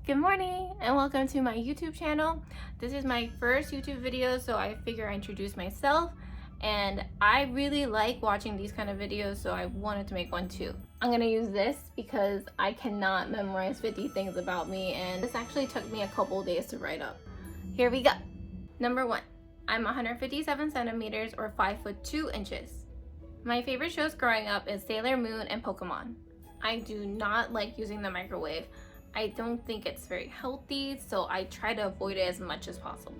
Good morning and welcome to my YouTube channel. This is my first YouTube video, so I figure I introduce myself, and I really like watching these kind of videos, so I wanted to make one too. I'm gonna use this because I cannot memorize 50 things about me, and this actually took me a couple days to write up. Here we go. Number 1, I'm 157 centimeters or 5 foot 2 inches. My favorite shows growing up is Sailor Moon and Pokemon. I do not like using the microwave. I don't think it's very healthy, so I try to avoid it as much as possible.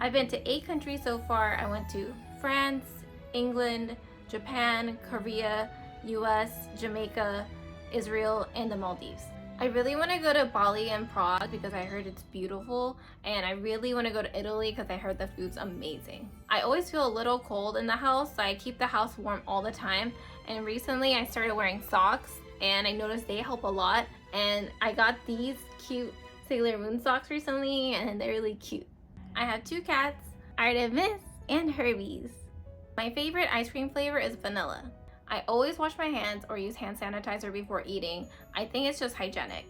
I've been to 8 countries so far. I went to France, England, Japan, Korea, US, Jamaica, Israel, and the Maldives. I really want to go to Bali and Prague because I heard it's beautiful, and I really want to go to Italy because I heard the food's amazing. I always feel a little cold in the house, so I keep the house warm all the time, and recently I started wearing socks, and I noticed they help a lot. And I got these cute Sailor Moon socks recently, and they're really cute. I have 2 cats, Artemis and Herbies. My favorite ice cream flavor is vanilla. I always wash my hands or use hand sanitizer before eating. I think it's just hygienic.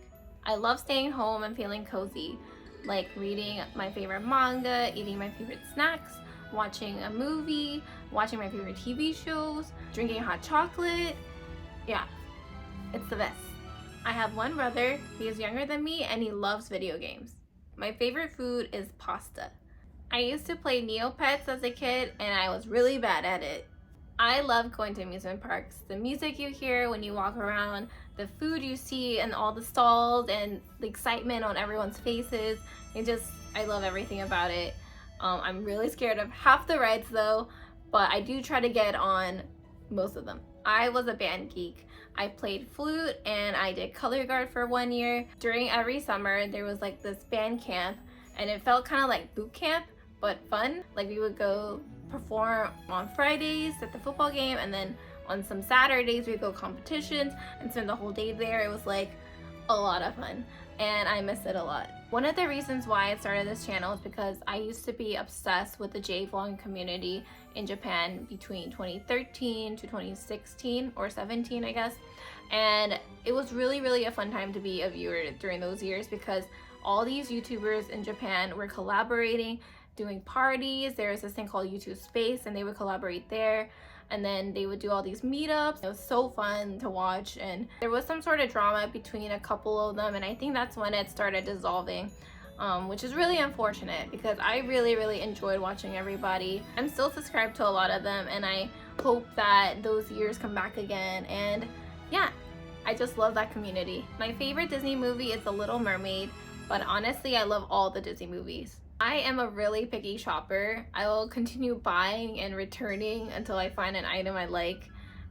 I love staying home and feeling cozy, like reading my favorite manga, eating my favorite snacks, watching a movie, watching my favorite TV shows, drinking hot chocolate. Yeah, it's the best. I have one brother. He is younger than me and he loves video games. My favorite food is pasta. I used to play Neopets as a kid and I was really bad at it. I love going to amusement parks. The music you hear when you walk around, the food you see and all the stalls and the excitement on everyone's faces. I love everything about it. I'm really scared of half the rides though, but I do try to get on most of them. I was a band geek. I played flute and I did color guard for 1 year. During every summer, there was like this band camp, and it felt kind of like boot camp, but fun. Like we would go perform on Fridays at the football game, and then on some Saturdays we'd go competitions and spend the whole day there. It was like a lot of fun, and I miss it a lot. One of the reasons why I started this channel is because I used to be obsessed with the J-vlogging community in Japan between 2013 to 2016 or 17, I guess. And it was really a fun time to be a viewer during those years because all these YouTubers in Japan were collaborating, doing parties. There was this thing called YouTube Space and they would collaborate there. And then they would do all these meetups. It was so fun to watch, and there was some sort of drama between a couple of them, and I think that's when it started dissolving, which is really unfortunate because I really enjoyed watching everybody. I'm still subscribed to a lot of them, and I hope that those years come back again. And yeah, I just love that community. My favorite Disney movie is The Little Mermaid, but honestly I love all the Disney movies. I am a really picky shopper. I will continue buying and returning until I find an item I like.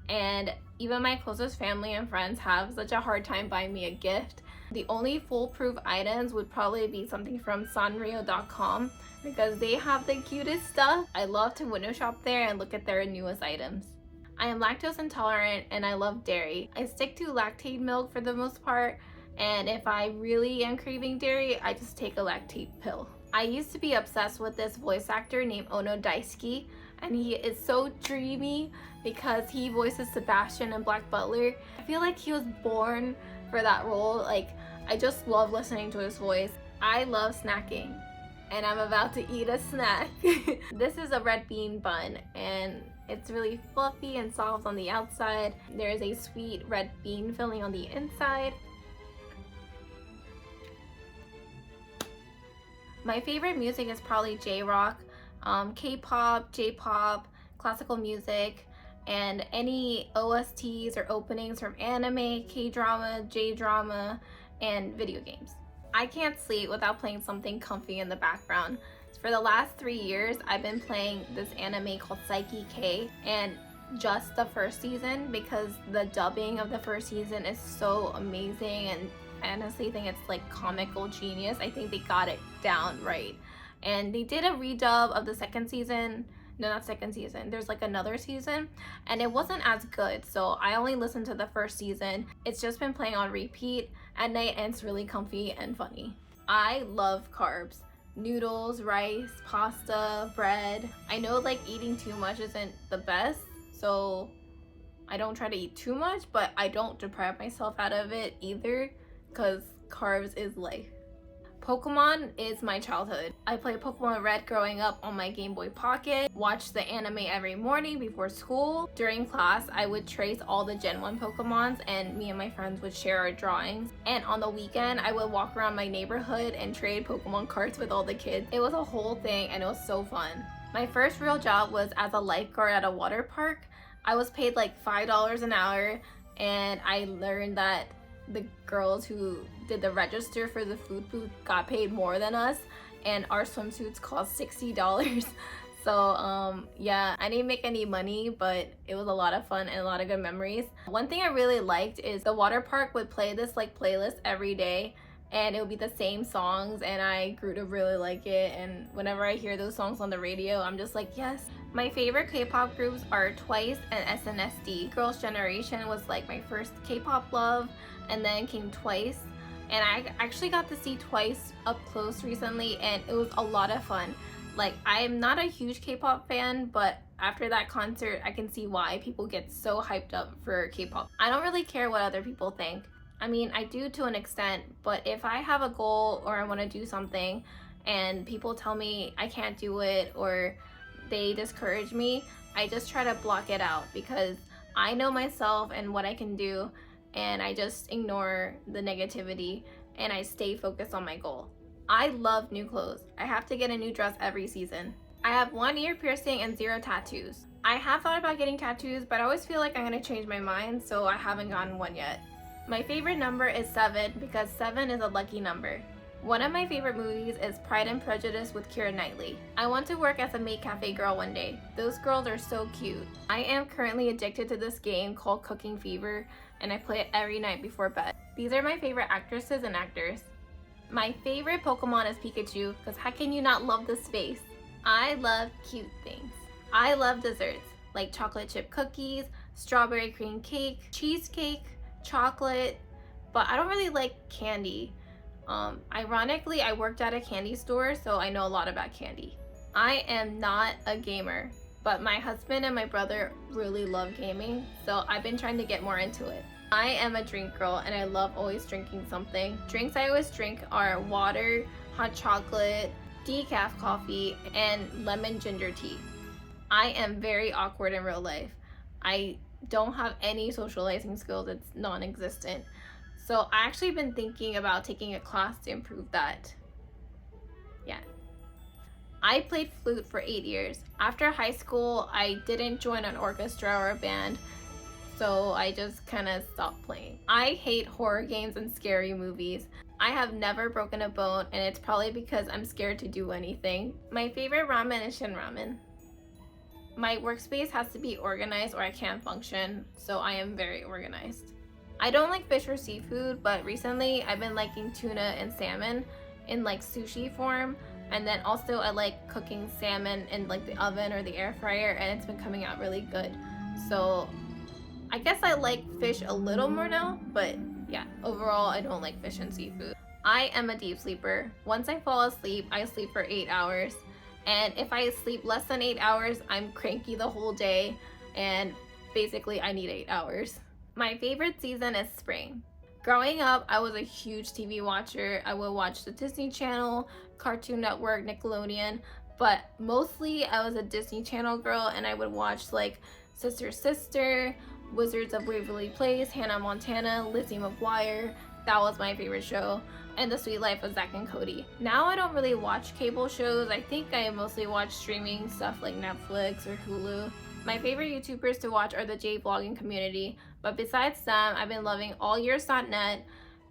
And even my closest family and friends have such a hard time buying me a gift. The only foolproof items would probably be something from Sanrio.com because they have the cutest stuff. I love to window shop there and look at their newest items. I am lactose intolerant and I love dairy. I stick to Lactaid milk for the most part, and if I really am craving dairy, I just take a Lactaid pill. I used to be obsessed with this voice actor named Ono Daisuke, and he is so dreamy because he voices Sebastian in Black Butler. I feel like he was born for that role. Like, I just love listening to his voice. I love snacking, and I'm about to eat a snack. This is a red bean bun, and it's really fluffy and soft on the outside. There's a sweet red bean filling on the inside. My favorite music is probably J-rock, K-pop, J-pop, classical music, and any OSTs or openings from anime, K-drama, J-drama, and video games. I can't sleep without playing something comfy in the background. For the last 3 years, I've been playing this anime called Saiki K, and just the first season because the dubbing of the first season is so amazing, and I honestly think it's like comical genius. I think they got it down right. And they did a redub of the second season. No, not second season. There's like another season, and it wasn't as good. So I only listened to the first season. It's just been playing on repeat at night, and it's really comfy and funny. I love carbs. Noodles, rice, pasta, bread. I know like eating too much isn't the best, so I don't try to eat too much, but I don't deprive myself out of it either because carbs is life. Pokemon is my childhood. I played Pokemon Red growing up on my Game Boy Pocket, watched the anime every morning before school. During class, I would trace all the Gen 1 Pokemons and me and my friends would share our drawings. And on the weekend, I would walk around my neighborhood and trade Pokemon cards with all the kids. It was a whole thing and it was so fun. My first real job was as a lifeguard at a water park. I was paid like $5 an hour and I learned that the girls who did the register for the food booth got paid more than us, and our swimsuits cost $60. So yeah, I didn't make any money, but it was a lot of fun and a lot of good memories. One thing I really liked is the water park would play this like playlist every day, and it would be the same songs, and I grew to really like it. And whenever I hear those songs on the radio, I'm just like, yes. My favorite K-pop groups are TWICE and SNSD. Girls' Generation was like my first K-pop love, and then came TWICE. And I actually got to see TWICE up close recently, and it was a lot of fun. Like, I am not a huge K-pop fan, but after that concert, I can see why people get so hyped up for K-pop. I don't really care what other people think. I mean, I do to an extent, but if I have a goal or I want to do something and people tell me I can't do it or they discourage me, I just try to block it out because I know myself and what I can do, and I just ignore the negativity and I stay focused on my goal. I love new clothes. I have to get a new dress every season. I have 1 ear piercing and 0 tattoos. I have thought about getting tattoos, but I always feel like I'm gonna change my mind, so I haven't gotten one yet. My favorite number is 7 because 7 is a lucky number. One of my favorite movies is Pride and Prejudice with Keira Knightley. I want to work as a maid cafe girl one day. Those girls are so cute. I am currently addicted to this game called Cooking Fever, and I play it every night before bed. These are my favorite actresses and actors. My favorite Pokemon is Pikachu, because how can you not love this face? I love cute things. I love desserts, like chocolate chip cookies, strawberry cream cake, cheesecake, chocolate, but I don't really like candy. Ironically, I worked at a candy store, so I know a lot about candy. I am not a gamer, but my husband and my brother really love gaming, so I've been trying to get more into it. I am a drink girl and I love always drinking something. Drinks I always drink are water, hot chocolate, decaf coffee, and lemon ginger tea. I am very awkward in real life. I don't have any socializing skills, it's non-existent. So I actually been thinking about taking a class to improve that. Yeah. I played flute for 8 years. After high school, I didn't join an orchestra or a band, so I just kind of stopped playing. I hate horror games and scary movies. I have never broken a bone, and it's probably because I'm scared to do anything. My favorite ramen is Shin Ramen. My workspace has to be organized or I can't function, so I am very organized. I don't like fish or seafood, but recently I've been liking tuna and salmon in like sushi form, and then also I like cooking salmon in like the oven or the air fryer, and it's been coming out really good. So I guess I like fish a little more now, but yeah, overall I don't like fish and seafood. I am a deep sleeper. Once I fall asleep, I sleep for 8 hours. And if I sleep less than 8 hours, I'm cranky the whole day, and basically I need 8 hours. My favorite season is spring. Growing up, I was a huge TV watcher. I would watch the Disney Channel, Cartoon Network, Nickelodeon, but mostly I was a Disney Channel girl, and I would watch like Sister Sister, Wizards of Waverly Place, Hannah Montana, Lizzie McGuire. That was my favorite show. And The Sweet Life of Zack and Cody. Now I don't really watch cable shows. I think I mostly watch streaming stuff like Netflix or Hulu. My favorite YouTubers to watch are the J Vlogging community, but besides them, I've been loving AllYears.net,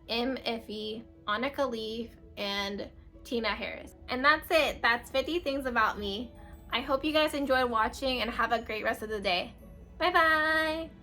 Iffy, Annika Leaf, and Tina Harris. And that's it. That's 50 things about me. I hope you guys enjoyed watching and have a great rest of the day. Bye bye!